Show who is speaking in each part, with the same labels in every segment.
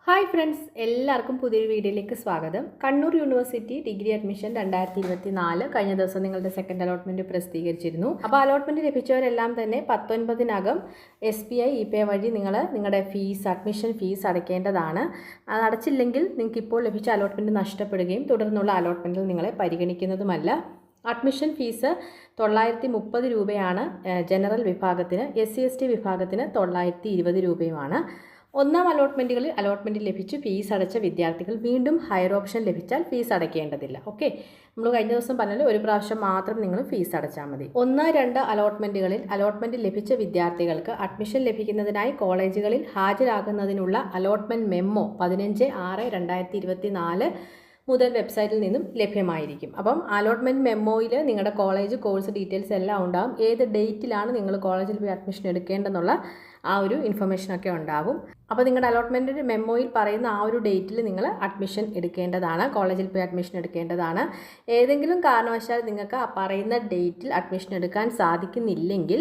Speaker 1: Hi friends, എല്ലാവർക്കും പുതിയൊരു വീഡിയോയിലേക്ക് സ്വാഗതം. കണ്ണൂർ യൂണിവേഴ്സിറ്റി ഡിഗ്രി അഡ്മിഷൻ 2024 കഴിഞ്ഞ ദിവസം നിങ്ങളുടെ സെക്കൻഡ് അലോട്ട്മെൻറ്റ് പ്രസിദ്ധീകരിച്ചിരുന്നു. അപ്പോൾ അലോട്ട്മെൻറ്റ് ലഭിച്ചവരെല്ലാം തന്നെ 19-നകം SBI ഇ-പേ വഴി നിങ്ങളുടെ അഡ്മിഷൻ ഫീസ് അടയ്ക്കേണ്ടതാണ്. അത് അടച്ചില്ലെങ്കിൽ നിങ്ങൾക്ക് ഇപ്പോൾ ലഭിച്ച അലോട്ട്മെൻറ്റ് നഷ്ടപ്പെടുകയും തുടർന്നുള്ള അലോട്ട്മെൻറ്റിൽ നിങ്ങളെ പരിഗണിക്കുന്നതുമല്ല. അഡ്മിഷൻ ഫീസ് 930 രൂപയാണ് ജനറൽ വിഭാഗത്തിന്, SC/ST വിഭാഗത്തിന് 920 രൂപയുമാണ്. ഒന്നാം അലോട്ട്മെൻറ്റിൽ ലഭിച്ച് ഫീസ് അടച്ച വിദ്യാർത്ഥികൾ വീണ്ടും ഹയർ ഓപ്ഷൻ ലഭിച്ചാൽ ഫീസ് അടയ്ക്കേണ്ടതില്ല. ഓക്കെ, നമ്മൾ കഴിഞ്ഞ ദിവസം പറഞ്ഞാൽ ഒരു പ്രാവശ്യം മാത്രം നിങ്ങൾ ഫീസ് അടച്ചാൽ മതി. 1-2 അലോട്ട്മെൻറ്റ് ലഭിച്ച വിദ്യാർത്ഥികൾക്ക് അഡ്മിഷൻ ലഭിക്കുന്നതിനായി കോളേജുകളിൽ ഹാജരാകുന്നതിനുള്ള അലോട്ട്മെൻറ്റ് മെമ്മോ 15/6/2024 മുതൽ വെബ്സൈറ്റിൽ നിന്നും ലഭ്യമായിരിക്കും. അപ്പം അലോട്ട്മെൻറ്റ് മെമ്മോയിൽ നിങ്ങളുടെ കോളേജ് കോഴ്സ് ഡീറ്റെയിൽസ് എല്ലാം ഉണ്ടാകും. ഏത് ഡേറ്റിലാണ് നിങ്ങൾ കോളേജിൽ പോയി അഡ്മിഷൻ എടുക്കേണ്ടതെന്നുള്ള ആ ഒരു ഇൻഫർമേഷനൊക്കെ ഉണ്ടാകും. അപ്പോൾ നിങ്ങളുടെ അലോട്ട്മെൻറ്റ് മെമ്മോയിൽ പറയുന്ന ആ ഒരു ഡേറ്റിൽ നിങ്ങൾ അഡ്മിഷൻ എടുക്കേണ്ടതാണ്, കോളേജിൽ പോയി അഡ്മിഷൻ എടുക്കേണ്ടതാണ്. ഏതെങ്കിലും കാരണവശാൽ നിങ്ങൾക്ക് ആ പറയുന്ന ഡേറ്റിൽ അഡ്മിഷൻ എടുക്കാൻ സാധിക്കുന്നില്ലെങ്കിൽ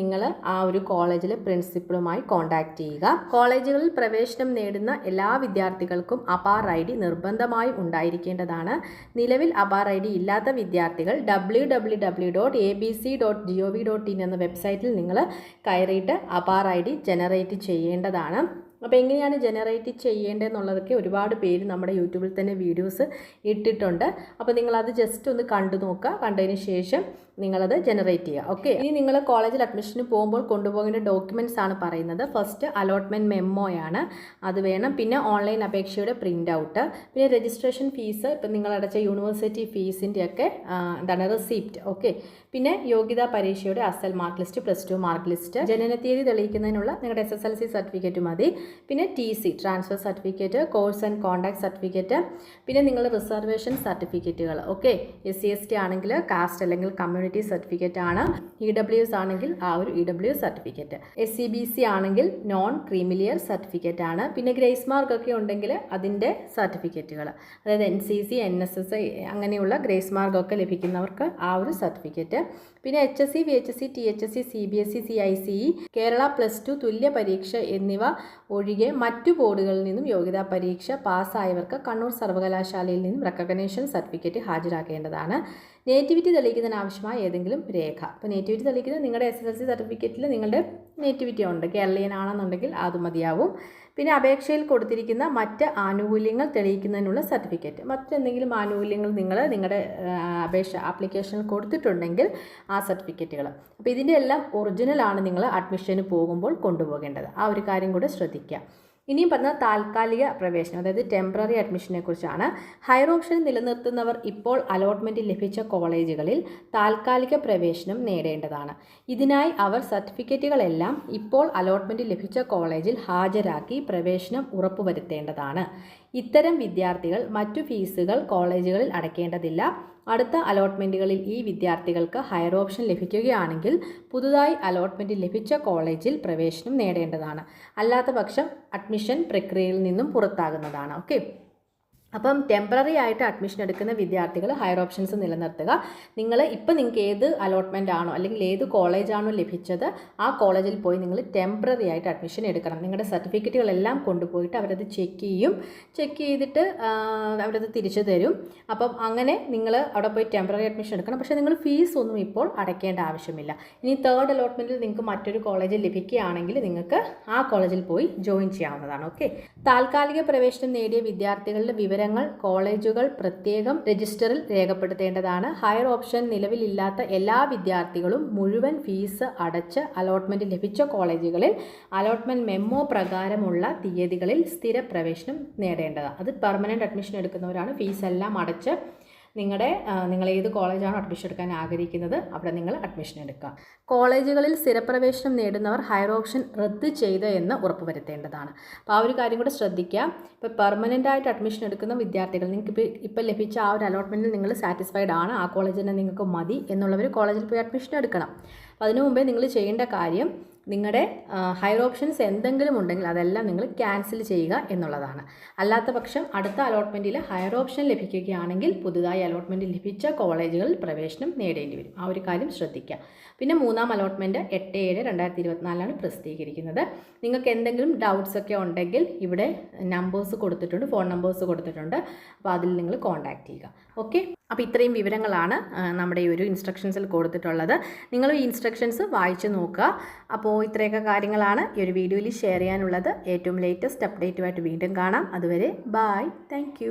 Speaker 1: നിങ്ങൾ ആ ഒരു കോളേജിലെ പ്രിൻസിപ്പളുമായി കോൺടാക്റ്റ് ചെയ്യുക. കോളേജുകളിൽ പ്രവേശനം നേടുന്ന എല്ലാ വിദ്യാർത്ഥികൾക്കും അപാർ ID നിർബന്ധമായും ഉണ്ടായിരിക്കേണ്ടതാണ്. നിലവിൽ അപാർ ID ഇല്ലാത്ത വിദ്യാർത്ഥികൾ www.abc.gov.in എന്ന വെബ്സൈറ്റിൽ നിങ്ങൾ കയറിയിട്ട് അപാർ ID ജനറേറ്റ് ചെയ്യേണ്ടതാണ്. അപ്പോൾ എങ്ങനെയാണ് ജനറേറ്റ് ചെയ്യേണ്ടതെന്നുള്ളതൊക്കെ ഒരുപാട് പേര് നമ്മുടെ യൂട്യൂബിൽ തന്നെ വീഡിയോസ് ഇട്ടിട്ടുണ്ട്. അപ്പോൾ നിങ്ങളത് ജസ്റ്റ് ഒന്ന് കണ്ടു നോക്കുക. കണ്ടതിന് ശേഷം നിങ്ങളത് ജനറേറ്റ് ചെയ്യുക. ഓക്കെ, ഇനി നിങ്ങൾ കോളേജിൽ അഡ്മിഷന് പോകുമ്പോൾ കൊണ്ടുപോകേണ്ട ഡോക്യുമെൻറ്റ്സ് ആണ് പറയുന്നത്. ഫസ്റ്റ് അലോട്ട്മെൻറ്റ് മെമ്മോയാണ്, അത് വേണം. പിന്നെ ഓൺലൈൻ അപേക്ഷയുടെ പ്രിൻ്റ് ഔട്ട്, പിന്നെ രജിസ്ട്രേഷൻ ഫീസ്, ഇപ്പം നിങ്ങൾ അടച്ച യൂണിവേഴ്സിറ്റി ഫീസിൻ്റെയൊക്കെ റെസിപ്റ്റ്. ഓക്കെ, പിന്നെ യോഗ്യതാ പരീക്ഷയുടെ അസൽ മാർക്ക് ലിസ്റ്റ്, +2 മാർക്ക് ലിസ്റ്റ്, ജനനത്തീയതി തെളിയിക്കുന്നതിനുള്ള നിങ്ങളുടെ SSLC സർട്ടിഫിക്കറ്റ് മതി. പിന്നെ TC transfer certificate, course and contact certificate, പിന്നെ നിങ്ങൾ റിസർവേഷൻ സർട്ടിഫിക്കറ്റുകൾ. ഓക്കെ, SC/ST ആണെങ്കിൽ കാസ്റ്റ് അല്ലെങ്കിൽ കമ്മ്യൂണിറ്റി സർട്ടിഫിക്കറ്റ് ആണ്. EWS ആണെങ്കിൽ ആ ഒരു EWS സർട്ടിഫിക്കറ്റ്, SCBC ആണെങ്കിൽ നോൺ ക്രീമിലിയർ സർട്ടിഫിക്കറ്റ് ആണ്. പിന്നെ ഗ്രേസ് മാർക്ക് ഒക്കെ ഉണ്ടെങ്കിൽ അതിൻ്റെ സർട്ടിഫിക്കറ്റുകൾ, അതായത് NCC NSS അങ്ങനെയുള്ള ഗ്രേസ് മാർക്ക് ഒക്കെ ലഭിക്കുന്നവർക്ക് ആ ഒരു സർട്ടിഫിക്കറ്റ്. പിന്നെ HSC VHSC THSC CBSE CICE Kerala +2 തുല്യ പരീക്ഷ എന്നിവ ഒഴികെ മറ്റു ബോർഡുകളിൽ നിന്നും യോഗ്യതാ പരീക്ഷ പാസ്സായവർക്ക് കണ്ണൂർ സർവകലാശാലയിൽ നിന്നും റെക്കഗ്നേഷൻ സർട്ടിഫിക്കറ്റ് ഹാജരാക്കേണ്ടതാണ്. നേറ്റിവിറ്റി തെളിയിക്കുന്നതിന് ആവശ്യമായ ഏതെങ്കിലും രേഖ, ഇപ്പോൾ നേറ്റിവിറ്റി തെളിയിക്കുന്നത് നിങ്ങളുടെ SSLC സർട്ടിഫിക്കറ്റിൽ നിങ്ങളുടെ നേറ്റിവിറ്റി ഉണ്ട്, കേരളീയൻ ആണെന്നുണ്ടെങ്കിൽ അത് മതിയാവും. പിന്നെ അപേക്ഷയിൽ കൊടുത്തിരിക്കുന്ന മറ്റ് ആനുകൂല്യങ്ങൾ തെളിയിക്കുന്നതിനുള്ള സർട്ടിഫിക്കറ്റ്, മറ്റെന്തെങ്കിലും ആനുകൂല്യങ്ങൾ നിങ്ങളുടെ ആപ്ലിക്കേഷനിൽ കൊടുത്തിട്ടുണ്ടെങ്കിൽ ആ സർട്ടിഫിക്കറ്റുകൾ. അപ്പോൾ ഇതിൻ്റെ എല്ലാം ഒറിജിനലാണ് നിങ്ങൾ അഡ്മിഷന് പോകുമ്പോൾ കൊണ്ടുപോകേണ്ടത്. ആ ഒരു കാര്യം കൂടെ ശ്രദ്ധിക്കുക. ഇനിയും പറഞ്ഞ താൽക്കാലിക പ്രവേശനം, അതായത് ടെമ്പററി അഡ്മിഷനെ കുറിച്ചാണ്. ഹയർ ഓപ്ഷൻ നിലനിർത്തുന്നവർ ഇപ്പോൾ അലോട്ട്മെൻറ്റ് ലഭിച്ച കോളേജുകളിൽ താൽക്കാലിക പ്രവേശനം നേടേണ്ടതാണ്. ഇതിനായി അവർ സർട്ടിഫിക്കറ്റുകളെല്ലാം ഇപ്പോൾ അലോട്ട്മെൻറ്റ് ലഭിച്ച കോളേജിൽ ഹാജരാക്കി പ്രവേശനം ഉറപ്പുവരുത്തേണ്ടതാണ്. ഇത്തരം വിദ്യാർത്ഥികൾ മറ്റു ഫീസുകൾ കോളേജുകളിൽ അടയ്ക്കേണ്ടതില്ല. അടുത്ത അലോട്ട്മെൻറ്റുകളിൽ ഈ വിദ്യാർത്ഥികൾക്ക് ഹയർ ഓപ്ഷൻ ലഭിക്കുകയാണെങ്കിൽ പുതുതായി അലോട്ട്മെൻറ്റ് ലഭിച്ച കോളേജിൽ പ്രവേശനം നേടേണ്ടതാണ്. അല്ലാത്ത പക്ഷം അഡ്മിഷൻ പ്രക്രിയയിൽ നിന്നും പുറത്താകുന്നതാണ്. ഓക്കെ, അപ്പം ടെമ്പററി ആയിട്ട് അഡ്മിഷൻ എടുക്കുന്ന വിദ്യാർത്ഥികൾ ഹയർ ഓപ്ഷൻസ് നിലനിർത്തുക. നിങ്ങൾക്ക് ഏത് അലോട്ട്മെൻ്റ് ആണോ അല്ലെങ്കിൽ ഏത് കോളേജാണോ ലഭിച്ചത് ആ കോളേജിൽ പോയി നിങ്ങൾ ടെമ്പററി ആയിട്ട് അഡ്മിഷൻ എടുക്കണം. നിങ്ങളുടെ സർട്ടിഫിക്കറ്റുകളെല്ലാം കൊണ്ടുപോയിട്ട് അവരത് ചെക്ക് ചെയ്തിട്ട് അവരത് തിരിച്ചു തരും. അപ്പം അങ്ങനെ നിങ്ങൾ അവിടെ പോയി ടെമ്പററി അഡ്മിഷൻ എടുക്കണം. പക്ഷേ നിങ്ങൾ ഫീസ് ഒന്നും ഇപ്പോൾ അടയ്ക്കേണ്ട ആവശ്യമില്ല. ഇനി 3rd അലോട്ട്മെൻറ്റിൽ നിങ്ങൾക്ക് മറ്റൊരു കോളേജിൽ ലഭിക്കുകയാണെങ്കിൽ നിങ്ങൾക്ക് ആ കോളേജിൽ പോയി ജോയിൻ ചെയ്യാവുന്നതാണ്. ഓക്കെ, താൽക്കാലിക പ്രവേശനം നേടിയ വിദ്യാർത്ഥികളുടെ വിവരങ്ങൾ കോളേജുകൾ പ്രത്യേകം രജിസ്റ്ററിൽ രേഖപ്പെടുത്തേണ്ടതാണ്. ഹയർ ഓപ്ഷൻ നിലവിലില്ലാത്ത എല്ലാ വിദ്യാർത്ഥികളും മുഴുവൻ ഫീസ് അടച്ച് അലോട്ട്മെൻറ്റ് ലഭിച്ച കോളേജുകളിൽ അലോട്ട്മെൻറ്റ് മെമ്മോ പ്രകാരമുള്ള തീയതികളിൽ സ്ഥിര പ്രവേശനം നേടേണ്ടതാണ്. അത് പെർമനൻറ്റ് അഡ്മിഷൻ എടുക്കുന്നവരാണ്. ഫീസ് എല്ലാം അടച്ച് നിങ്ങൾ ഏത് കോളേജാണോ അഡ്മിഷൻ എടുക്കാൻ ആഗ്രഹിക്കുന്നത് അവിടെ നിങ്ങൾ അഡ്മിഷൻ എടുക്കുക. കോളേജുകളിൽ സ്ഥിരപ്രവേശനം നേടുന്നവർ ഹയർ ഓപ്ഷൻ റദ്ദ് ചെയ്ത് എന്ന് ഉറപ്പുവരുത്തേണ്ടതാണ്. അപ്പോൾ ആ ഒരു കാര്യം കൂടെ ശ്രദ്ധിക്കുക. ഇപ്പോൾ പെർമനൻ്റ് ആയിട്ട് അഡ്മിഷൻ എടുക്കുന്ന വിദ്യാർത്ഥികൾ, നിങ്ങൾക്ക് ഇപ്പോൾ ലഭിച്ച ആ ഒരു അലോട്ട്മെൻറ്റിൽ നിങ്ങൾ സാറ്റിസ്ഫൈഡ് ആണ്, ആ കോളേജിൽ തന്നെ നിങ്ങൾക്ക് മതി എന്നുള്ളവർ കോളേജിൽ പോയി അഡ്മിഷൻ എടുക്കണം. അപ്പോൾ അതിനു മുമ്പേ നിങ്ങൾ ചെയ്യേണ്ട കാര്യം നിങ്ങളുടെ ഹയർ ഓപ്ഷൻസ് എന്തെങ്കിലും ഉണ്ടെങ്കിൽ അതെല്ലാം നിങ്ങൾ ക്യാൻസൽ ചെയ്യുക എന്നുള്ളതാണ്. അല്ലാത്ത പക്ഷം അടുത്ത അലോട്ട്മെൻറ്റിൽ ഹയർ ഓപ്ഷൻ ലഭിക്കുകയാണെങ്കിൽ പുതുതായി അലോട്ട്മെൻറ്റ് ലഭിച്ച കോളേജുകളിൽ പ്രവേശനം നേടേണ്ടി വരും. ആ ഒരു കാര്യം ശ്രദ്ധിക്കുക. പിന്നെ മൂന്നാം അലോട്ട്മെൻറ്റ് 8/7/2024 പ്രസിദ്ധീകരിക്കുന്നത്. നിങ്ങൾക്ക് എന്തെങ്കിലും ഡൗട്ട്സ് ഒക്കെ ഉണ്ടെങ്കിൽ ഇവിടെ നമ്പേഴ്സ് കൊടുത്തിട്ടുണ്ട്, ഫോൺ നമ്പേഴ്സ് കൊടുത്തിട്ടുണ്ട്. അപ്പോൾ അതിൽ നിങ്ങൾ കോൺടാക്റ്റ് ചെയ്യുക. ഓക്കെ, അപ്പോൾ ഇത്രയും വിവരങ്ങളാണ് നമ്മുടെ ഈ ഒരു ഇൻസ്ട്രക്ഷൻസിൽ കൊടുത്തിട്ടുള്ളത്. നിങ്ങൾ ഈ ഇൻസ്ട്രക്ഷൻസ് വായിച്ച് നോക്കുക. അപ്പോൾ ഇത്രയൊക്കെ കാര്യങ്ങളാണ് ഈ ഒരു വീഡിയോയിൽ ഷെയർ ചെയ്യാനുള്ളത്. ഏറ്റവും ലേറ്റസ്റ്റ് അപ്ഡേറ്റുമായിട്ട് വീണ്ടും കാണാം. അതുവരെ ബൈ, താങ്ക്